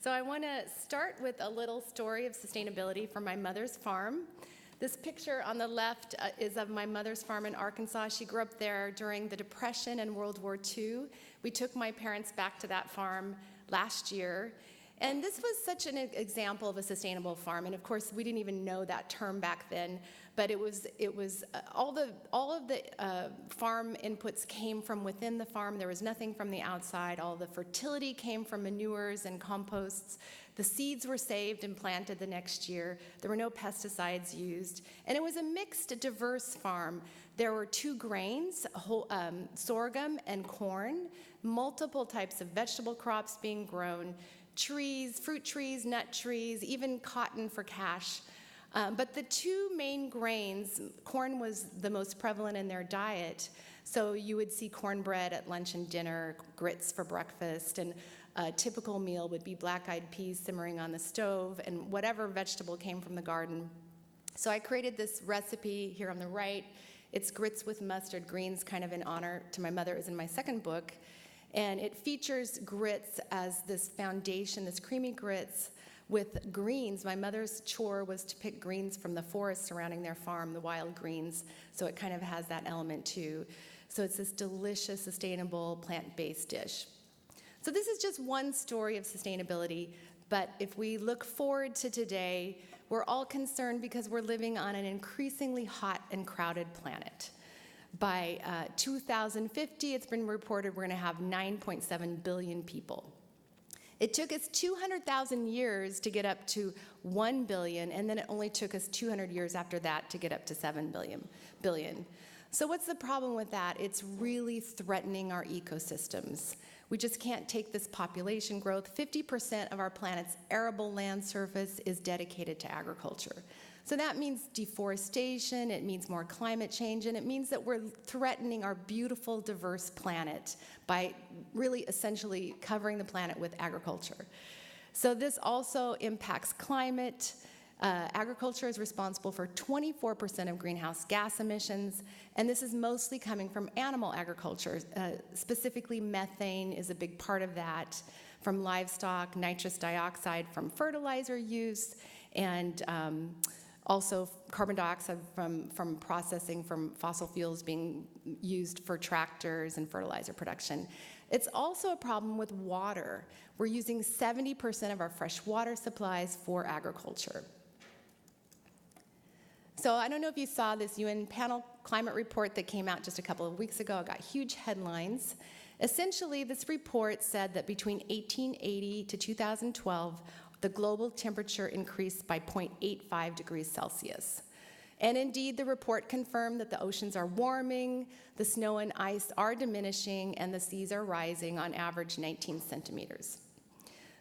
So I want to start with a little story of sustainability from my mother's farm. This picture on the left is of my mother's farm in Arkansas. She grew up there during the Depression and World War II. We took my parents back to that farm last year. And this was such an example of a sustainable farm. And of course, we didn't even know that term back then. But it was all of the farm inputs came from within the farm. There was nothing from the outside. All the fertility came from manures and composts. The seeds were saved and planted the next year. There were no pesticides used. And it was a mixed, diverse farm. There were 2 grains, sorghum and corn, multiple types of vegetable crops being grown, trees, fruit trees, nut trees, even cotton for cash. But the 2 main grains, corn was the most prevalent in their diet. So you would see cornbread at lunch and dinner, grits for breakfast, and a typical meal would be black-eyed peas simmering on the stove, and whatever vegetable came from the garden. So I created this recipe here on the right. It's grits with mustard greens, kind of in honor to my mother. It was in my second book. And it features grits as this foundation, this creamy grits, with greens. My mother's chore was to pick greens from the forest surrounding their farm, the wild greens, so it kind of has that element too. So it's this delicious, sustainable, plant-based dish. So this is just one story of sustainability, but if we look forward to today, we're all concerned because we're living on an increasingly hot and crowded planet. By 2050, it's been reported we're going to have 9.7 billion people. It took us 200,000 years to get up to 1 billion, and then it only took us 200 years after that to get up to 7 billion. So what's the problem with that? It's really threatening our ecosystems. We just can't take this population growth. 50% of our planet's arable land surface is dedicated to agriculture. So that means deforestation, it means more climate change, and it means that we're threatening our beautiful, diverse planet by really essentially covering the planet with agriculture. So this also impacts climate. Agriculture is responsible for 24% of greenhouse gas emissions, and this is mostly coming from animal agriculture. Specifically, methane is a big part of that, from livestock, nitrous dioxide from fertilizer use, and also carbon dioxide from processing from fossil fuels being used for tractors and fertilizer production. It's also a problem with water. We're using 70% of our fresh water supplies for agriculture. So I don't know if you saw this UN panel climate report that came out just a couple of weeks ago. It got huge headlines. Essentially, this report said that between 1880 to 2012, the global temperature increased by 0.85 degrees Celsius. And indeed, the report confirmed that the oceans are warming, the snow and ice are diminishing, and the seas are rising on average 19 centimeters.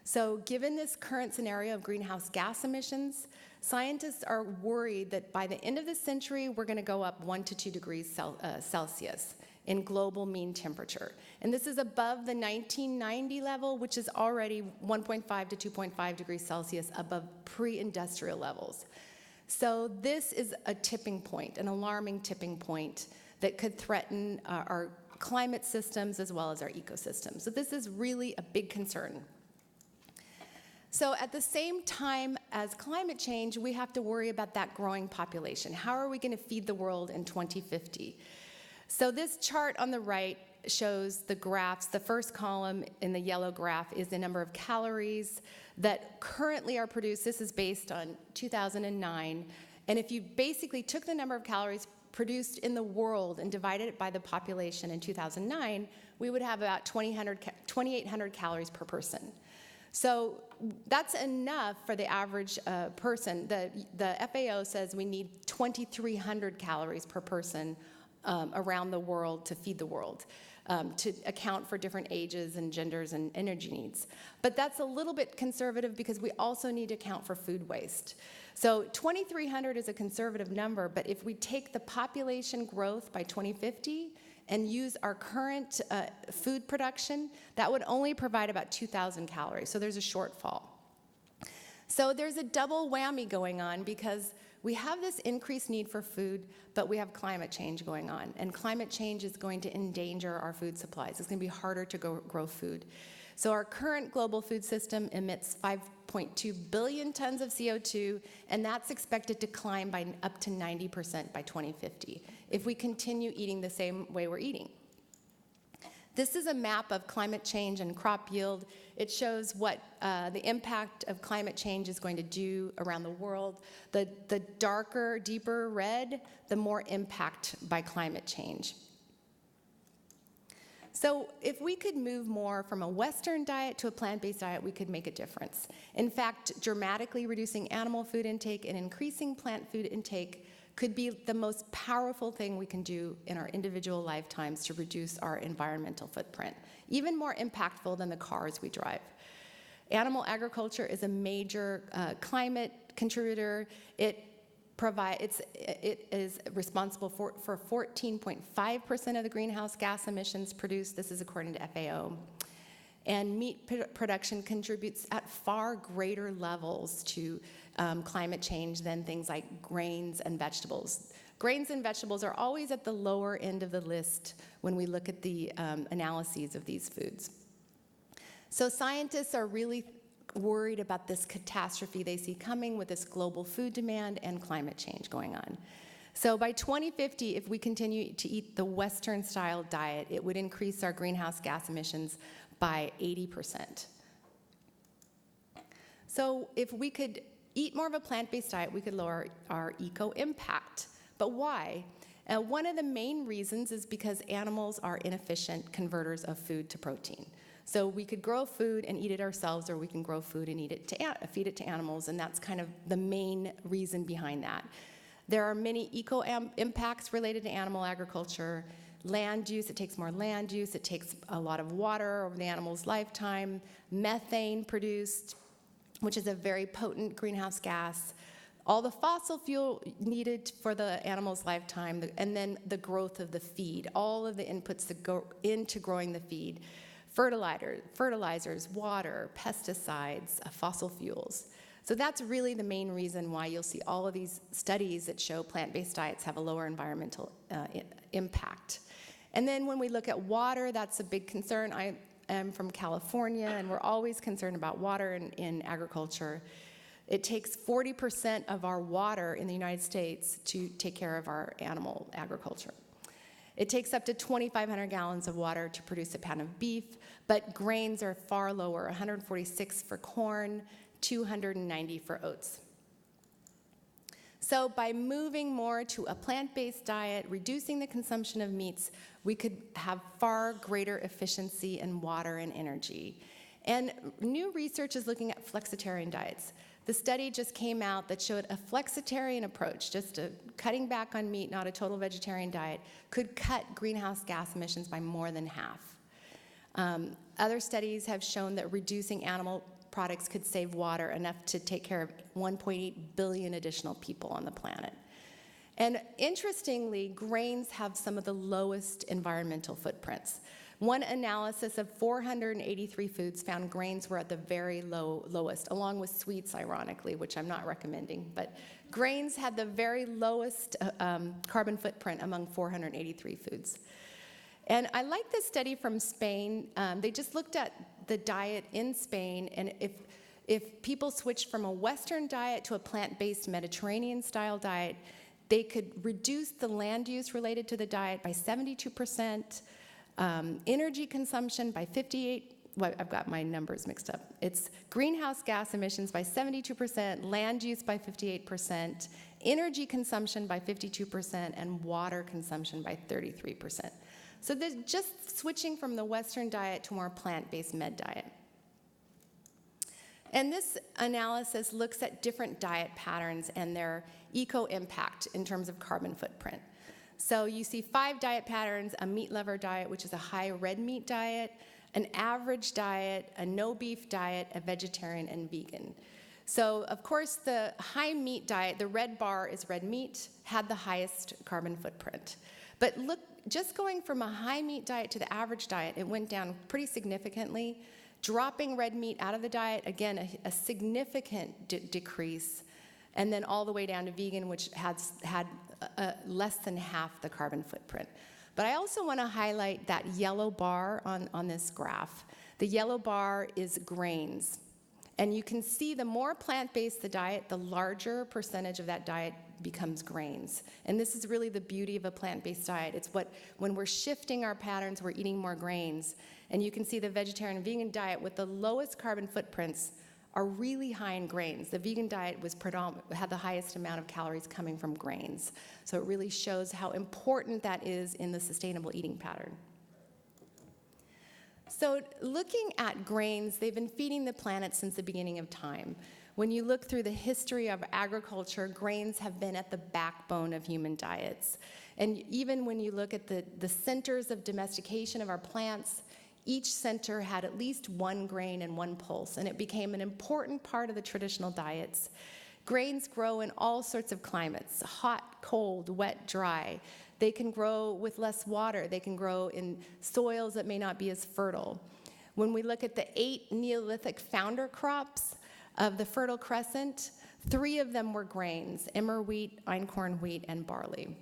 So given this current scenario of greenhouse gas emissions, scientists are worried that by the end of the century, we're going to go up 1 to 2 degrees Celsius in global mean temperature. And this is above the 1990 level, which is already 1.5 to 2.5 degrees Celsius above pre-industrial levels. So this is a tipping point, an alarming tipping point that could threaten our climate systems as well as our ecosystems. So this is really a big concern. So at the same time as climate change, we have to worry about that growing population. How are we going to feed the world in 2050? So this chart on the right shows the graphs. The first column in the yellow graph is the number of calories that currently are produced. This is based on 2009. And if you basically took the number of calories produced in the world and divided it by the population in 2009, we would have about 2,800 calories per person. So that's enough for the average person. The FAO says we need 2,300 calories per person around the world to feed the world, to account for different ages and genders and energy needs. But that's a little bit conservative because we also need to account for food waste. So 2,300 is a conservative number, but if we take the population growth by 2050 and use our current food production, that would only provide about 2,000 calories. So there's a shortfall. So there's a double whammy going on because we have this increased need for food, but we have climate change going on. And climate change is going to endanger our food supplies. It's going to be harder to grow food. So our current global food system emits 5.2 billion tons of CO2, and that's expected to climb by up to 90% by 2050 if we continue eating the same way we're eating. This is a map of climate change and crop yield. It shows what the impact of climate change is going to do around the world. The darker, deeper red, the more impact by climate change. So if we could move more from a Western diet to a plant-based diet, we could make a difference. In fact, dramatically reducing animal food intake and increasing plant food intake could be the most powerful thing we can do in our individual lifetimes to reduce our environmental footprint, even more impactful than the cars we drive. Animal agriculture is a major climate contributor. It is responsible for 14.5% of the greenhouse gas emissions produced. This is according to FAO. And meat production contributes at far greater levels to climate change than things like grains and vegetables. Grains and vegetables are always at the lower end of the list when we look at the analyses of these foods. So scientists are really worried about this catastrophe they see coming with this global food demand and climate change going on. So by 2050, if we continue to eat the Western-style diet, it would increase our greenhouse gas emissions by 80%. So if we could eat more of a plant-based diet, we could lower our eco-impact. But why? One of the main reasons is because animals are inefficient converters of food to protein. So we could grow food and eat it ourselves, or we can grow food and feed it to animals, and that's kind of the main reason behind that. There are many eco-impacts related to animal agriculture. Land use, it takes more land use, it takes a lot of water over the animal's lifetime. Methane produced, which is a very potent greenhouse gas. All the fossil fuel needed for the animal's lifetime, and then the growth of the feed, all of the inputs that go into growing the feed. Fertilizers, water, pesticides, fossil fuels. So that's really the main reason why you'll see all of these studies that show plant-based diets have a lower environmental impact. And then when we look at water, that's a big concern. I am from California, and we're always concerned about water in agriculture. It takes 40% of our water in the United States to take care of our animal agriculture. It takes up to 2,500 gallons of water to produce a pound of beef, but grains are far lower, 146 for corn, 290 for oats. So by moving more to a plant-based diet, reducing the consumption of meats, we could have far greater efficiency in water and energy. And new research is looking at flexitarian diets. The study just came out that showed a flexitarian approach, just cutting back on meat, not a total vegetarian diet, could cut greenhouse gas emissions by more than half. Other studies have shown that reducing animal products could save water enough to take care of 1.8 billion additional people on the planet. And interestingly, grains have some of the lowest environmental footprints. One analysis of 483 foods found grains were at the very lowest, along with sweets, ironically, which I'm not recommending. But grains had the very lowest carbon footprint among 483 foods. And I like this study from Spain. They just looked at the diet in Spain, and if people switched from a Western diet to a plant-based Mediterranean-style diet, they could reduce the land use related to the diet by 72%, energy consumption by 58%, well, I've got my numbers mixed up. It's greenhouse gas emissions by 72%, land use by 58%, energy consumption by 52%, and water consumption by 33%. So they're just switching from the Western diet to a more plant-based med diet. And this analysis looks at different diet patterns and their eco-impact in terms of carbon footprint. So you see 5 diet patterns: a meat lover diet, which is a high red meat diet, an average diet, a no beef diet, a vegetarian, and vegan. So of course the high meat diet, the red bar is red meat, had the highest carbon footprint. But look, just going from a high meat diet to the average diet, it went down pretty significantly. Dropping red meat out of the diet, again, a significant decrease. And then all the way down to vegan, which had less than half the carbon footprint. But I also want to highlight that yellow bar on this graph. The The yellow bar is grains. And you can see the more plant-based the diet, the larger percentage of that diet becomes grains. And this is really the beauty of a plant-based diet. It's when we're shifting our patterns, we're eating more grains. And you can see the vegetarian and vegan diet with the lowest carbon footprints are really high in grains. The vegan diet had the highest amount of calories coming from grains. So it really shows how important that is in the sustainable eating pattern. So looking at grains, they've been feeding the planet since the beginning of time. When you look through the history of agriculture, grains have been at the backbone of human diets. And even when you look at the centers of domestication of our plants, each center had at least one grain and one pulse, and it became an important part of the traditional diets. Grains grow in all sorts of climates: hot, cold, wet, dry. They can grow with less water. They can grow in soils that may not be as fertile. When we look at the 8 Neolithic founder crops of the Fertile Crescent, 3 of them were grains: emmer wheat, einkorn wheat, and barley.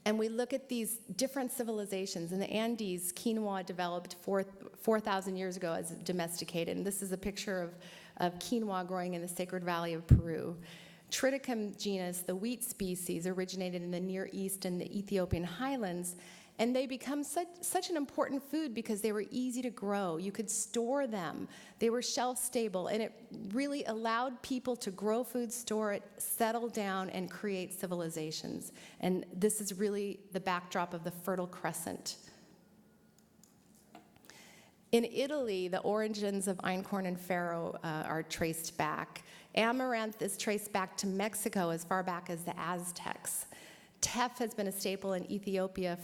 And we look at these different civilizations. In the Andes, quinoa developed 4,000 years ago as domesticated. And this is a picture of quinoa growing in the Sacred Valley of Peru. Triticum genus, the wheat species, originated in the Near East and the Ethiopian highlands. And they become such an important food because they were easy to grow. You could store them. They were shelf stable, and it really allowed people to grow food, store it, settle down, and create civilizations. And this is really the backdrop of the Fertile Crescent. In Italy, the origins of einkorn and farro are traced back. Amaranth is traced back to Mexico as far back as the Aztecs. Teff has been a staple in Ethiopia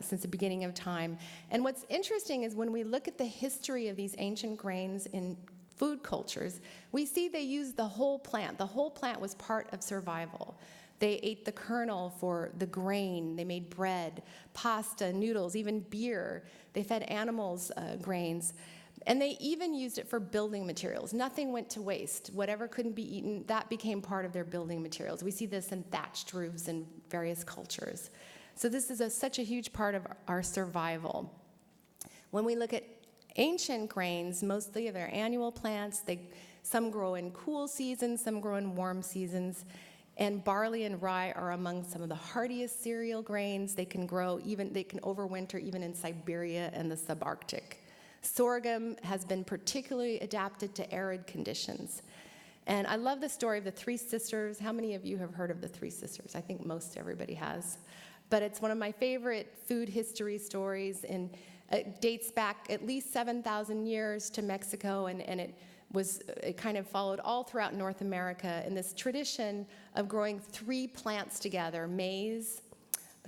since the beginning of time. And what's interesting is when we look at the history of these ancient grains in food cultures, we see they used the whole plant. The whole plant was part of survival. They ate the kernel for the grain. They made bread, pasta, noodles, even beer. They fed animals grains. And they even used it for building materials. Nothing went to waste. Whatever couldn't be eaten, that became part of their building materials. We see this in thatched roofs in various cultures. So this is such a huge part of our survival. When we look at ancient grains, mostly they're annual plants. Some grow in cool seasons, some grow in warm seasons. And barley and rye are among some of the hardiest cereal grains. They can overwinter even in Siberia and the subarctic. Sorghum has been particularly adapted to arid conditions. And I love the story of the 3 sisters. How many of you have heard of the 3 sisters? I think most everybody has. But it's one of my favorite food history stories, and it dates back at least 7,000 years to Mexico, and it kind of followed all throughout North America in this tradition of growing 3 plants together: maize,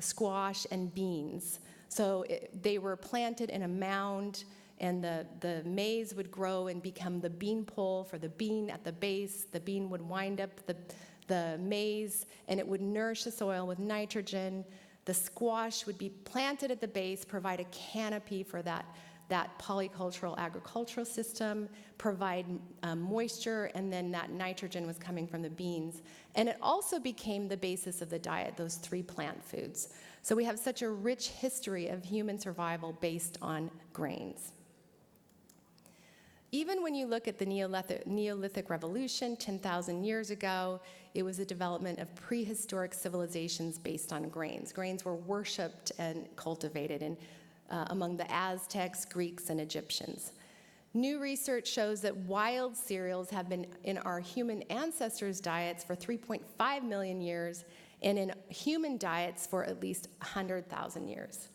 squash, and beans. So they were planted in a mound, and the maize would grow and become the bean pole for the bean at the base. The bean would wind up the maize, and it would nourish the soil with nitrogen. The squash would be planted at the base, provide a canopy for that polycultural agricultural system, provide moisture, and then that nitrogen was coming from the beans. And it also became the basis of the diet, those 3 plant foods. So we have such a rich history of human survival based on grains. Even when you look at the Neolithic Revolution 10,000 years ago, it was a development of prehistoric civilizations based on grains. Grains were worshipped and cultivated among the Aztecs, Greeks, and Egyptians. New research shows that wild cereals have been in our human ancestors' diets for 3.5 million years, and in human diets for at least 100,000 years.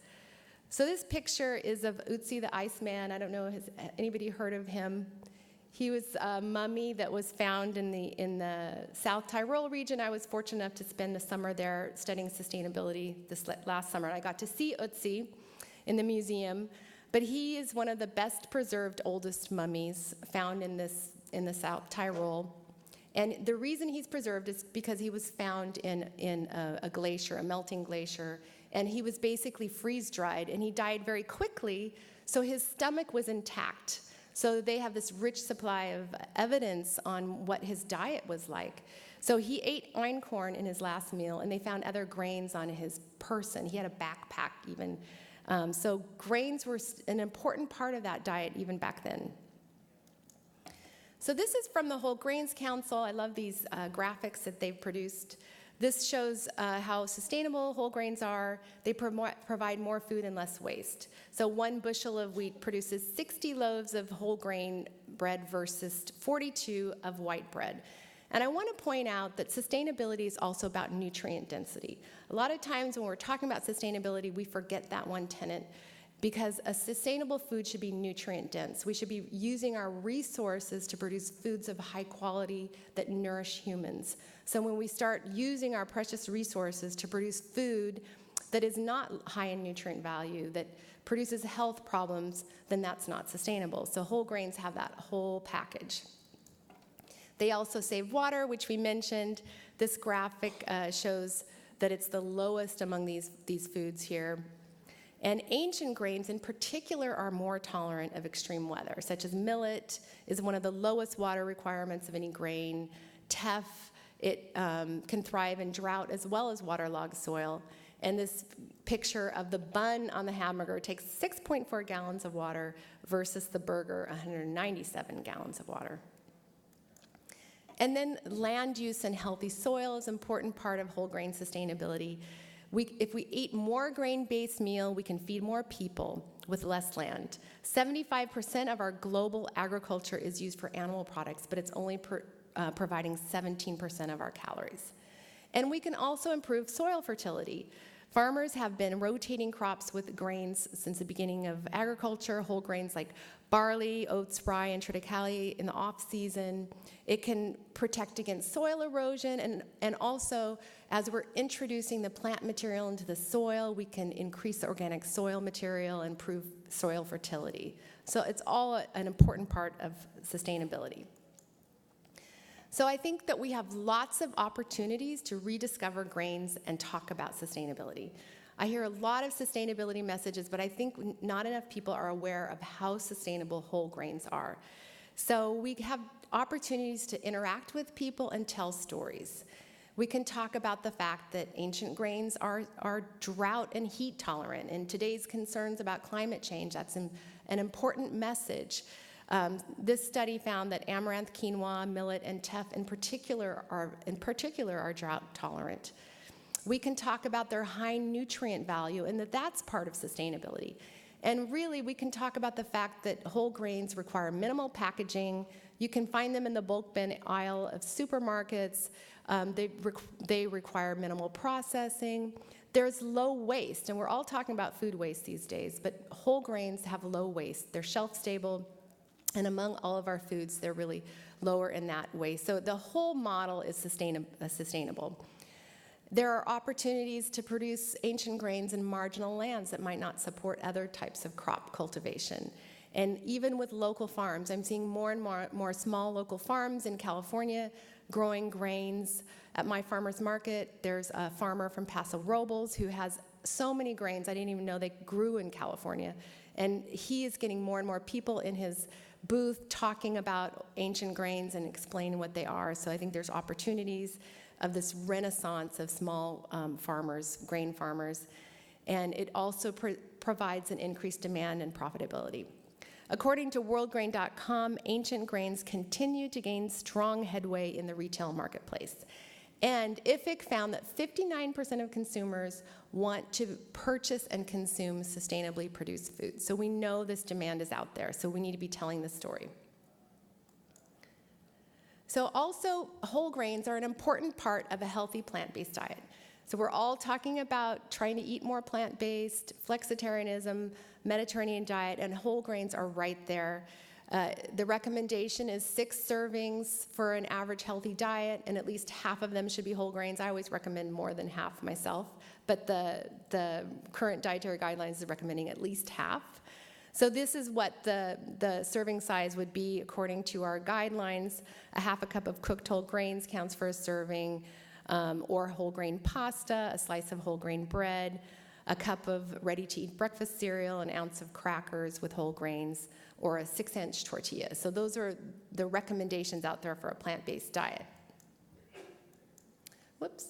So this picture is of Ötzi the Iceman. I don't know, has anybody heard of him? He was a mummy that was found in the South Tyrol region. I was fortunate enough to spend the summer there studying sustainability this last summer. I got to see Ötzi in the museum, but he is one of the best preserved oldest mummies found in the South Tyrol. And the reason he's preserved is because he was found in a glacier, a melting glacier, and he was basically freeze-dried, and he died very quickly, so his stomach was intact. So they have this rich supply of evidence on what his diet was like. So he ate einkorn in his last meal, and they found other grains on his person. He had a backpack even. So grains were an important part of that diet even back then. So this is from the Whole Grains Council. I love these graphics that they've produced. This shows how sustainable whole grains are. They provide more food and less waste. So 1 bushel of wheat produces 60 loaves of whole grain bread versus 42 of white bread. And I want to point out that sustainability is also about nutrient density. A lot of times when we're talking about sustainability, we forget that one tenet, because a sustainable food should be nutrient dense. We should be using our resources to produce foods of high quality that nourish humans. So when we start using our precious resources to produce food that is not high in nutrient value, that produces health problems, then that's not sustainable. So whole grains have that whole package. They also save water, which we mentioned. This graphic shows that it's the lowest among these foods here. And ancient grains in particular are more tolerant of extreme weather, such as millet is one of the lowest water requirements of any grain. Teff, it can thrive in drought as well as waterlogged soil. And this picture of the bun on the hamburger takes 6.4 gallons of water versus the burger, 197 gallons of water. And then land use and healthy soil is an important part of whole grain sustainability. If we eat more grain-based meal, we can feed more people with less land. 75% of our global agriculture is used for animal products, but it's only providing 17% of our calories. And we can also improve soil fertility. Farmers have been rotating crops with grains since the beginning of agriculture, whole grains like barley, oats, rye, and triticale in the off-season. It can protect against soil erosion, and also, as we're introducing the plant material into the soil, we can increase the organic soil material and improve soil fertility. So it's all an important part of sustainability. So I think that we have lots of opportunities to rediscover grains and talk about sustainability. I hear a lot of sustainability messages, but I think not enough people are aware of how sustainable whole grains are. So we have opportunities to interact with people and tell stories. We can talk about the fact that ancient grains are drought and heat tolerant, and today's concerns about climate change, that's an important message. This study found that amaranth, quinoa, millet, and teff in particular are drought tolerant. We can talk about their high nutrient value and that's part of sustainability. And really, we can talk about the fact that whole grains require minimal packaging. You can find them in the bulk bin aisle of supermarkets. They require minimal processing. There's low waste, and we're all talking about food waste these days, but whole grains have low waste. They're shelf stable. And among all of our foods, they're really lower in that way. So the whole model is sustainable. There are opportunities to produce ancient grains in marginal lands that might not support other types of crop cultivation. And even with local farms, I'm seeing more and more small local farms in California growing grains. At my farmer's market, there's a farmer from Paso Robles who has so many grains I didn't even know they grew in California. And he is getting more and more people in his booth talking about ancient grains and explaining what they are. So I think there's opportunities of this renaissance of small farmers, grain farmers, and it also provides an increased demand and profitability. According to worldgrain.com, ancient grains continue to gain strong headway in the retail marketplace. And IFIC found that 59% of consumers want to purchase and consume sustainably produced food. So we know this demand is out there, so we need to be telling the story. So also, whole grains are an important part of a healthy plant-based diet. So we're all talking about trying to eat more plant-based, flexitarianism, Mediterranean diet, and whole grains are right there. The recommendation is 6 servings for an average healthy diet, and at least half of them should be whole grains. I always recommend more than half myself, but the current dietary guidelines is recommending at least half. So this is what the serving size would be according to our guidelines. A half a cup of cooked whole grains counts for a serving, or whole grain pasta, a slice of whole grain bread, a cup of ready-to-eat breakfast cereal, an ounce of crackers with whole grains, or a 6-inch tortilla. So those are the recommendations out there for a plant-based diet. Whoops.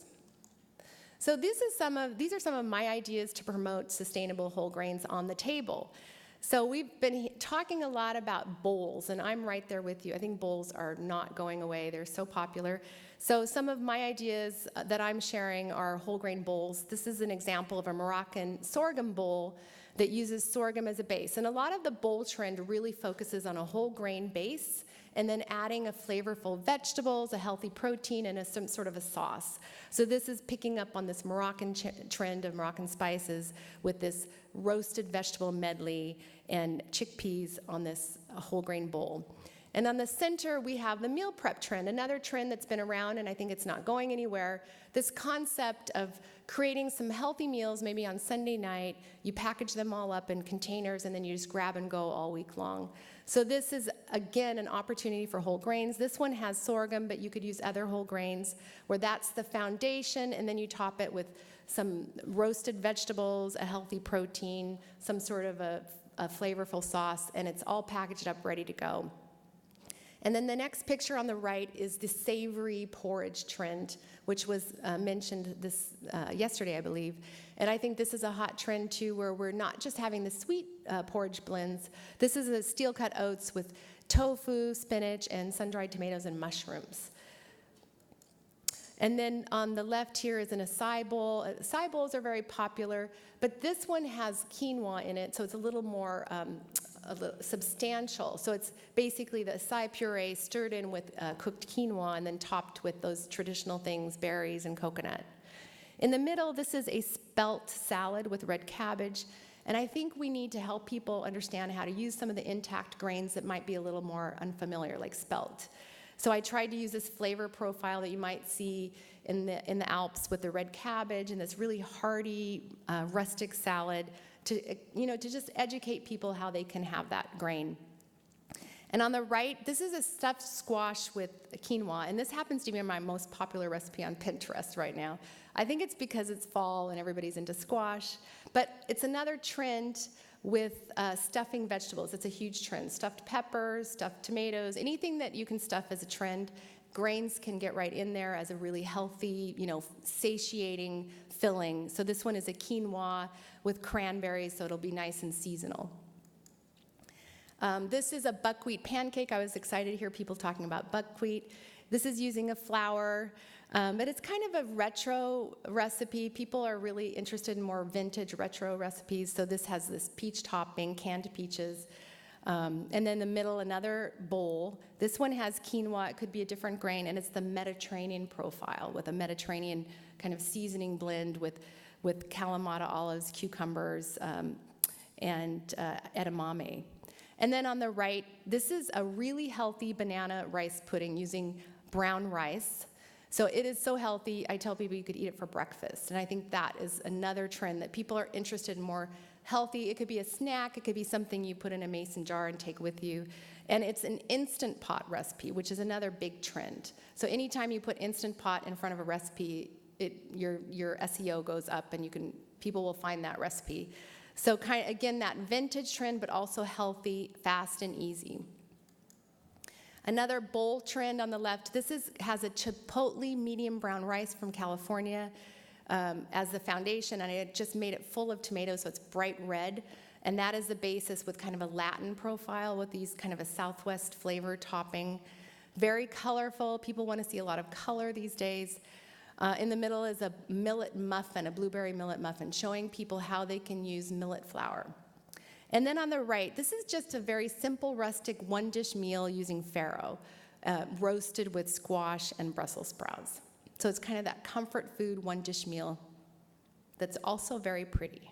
So these are some of my ideas to promote sustainable whole grains on the table. So we've been talking a lot about bowls, and I'm right there with you. I think bowls are not going away. They're so popular. So some of my ideas that I'm sharing are whole grain bowls. This is an example of a Moroccan sorghum bowl that uses sorghum as a base. And a lot of the bowl trend really focuses on a whole grain base and then adding a flavorful vegetables, a healthy protein, and some sort of a sauce. So this is picking up on this Moroccan trend of Moroccan spices with this roasted vegetable medley and chickpeas on this whole grain bowl. And on the center, we have the meal prep trend, another trend that's been around, and I think it's not going anywhere. This concept of creating some healthy meals, maybe on Sunday night, you package them all up in containers, and then you just grab and go all week long. So this is, again, an opportunity for whole grains. This one has sorghum, but you could use other whole grains, where that's the foundation, and then you top it with some roasted vegetables, a healthy protein, some sort of a flavorful sauce, and it's all packaged up, ready to go. And then the next picture on the right is the savory porridge trend, which was mentioned yesterday, I believe. And I think this is a hot trend, too, where we're not just having the sweet porridge blends. This is a steel-cut oats with tofu, spinach, and sun-dried tomatoes and mushrooms. And then on the left here is an acai bowl. Acai bowls are very popular, but this one has quinoa in it, so it's a little more substantial. So it's basically the acai puree stirred in with cooked quinoa and then topped with those traditional things, berries and coconut. In the middle, this is a spelt salad with red cabbage. And I think we need to help people understand how to use some of the intact grains that might be a little more unfamiliar, like spelt. So I tried to use this flavor profile that you might see in the Alps with the red cabbage and this really hearty rustic salad to just educate people how they can have that grain. And on the right, this is a stuffed squash with quinoa, and this happens to be my most popular recipe on Pinterest right now. I think it's because it's fall and everybody's into squash, but it's another trend with stuffing vegetables. It's a huge trend. Stuffed peppers, stuffed tomatoes, anything that you can stuff as a trend. Grains can get right in there as a really healthy, satiating filling. So this one is a quinoa with cranberries, so it'll be nice and seasonal. This is a buckwheat pancake. I was excited to hear people talking about buckwheat. This is using a flour, but it's kind of a retro recipe. People are really interested in more vintage retro recipes, so this has this peach topping, canned peaches. And then in the middle, another bowl. This one has quinoa. It could be a different grain, and it's the Mediterranean profile with a Mediterranean kind of seasoning blend with Kalamata olives, cucumbers, and edamame. And then on the right, this is a really healthy banana rice pudding using brown rice. So it is so healthy, I tell people you could eat it for breakfast. And I think that is another trend that people are interested in more healthy. It could be a snack. It could be something you put in a mason jar and take with you. And it's an Instant Pot recipe, which is another big trend. So anytime you put Instant Pot in front of a recipe, your SEO goes up and people will find that recipe. So again, that vintage trend, but also healthy, fast, and easy. Another bowl trend on the left, has a chipotle medium brown rice from California as the foundation, and I just made it full of tomatoes, so it's bright red. And that is the basis with kind of a Latin profile with these kind of a Southwest flavor topping. Very colorful. People want to see a lot of color these days. In the middle is a millet muffin, a blueberry millet muffin, showing people how they can use millet flour. And then on the right, this is just a very simple, rustic, one-dish meal using farro, roasted with squash and Brussels sprouts. So it's kind of that comfort food, one-dish meal that's also very pretty.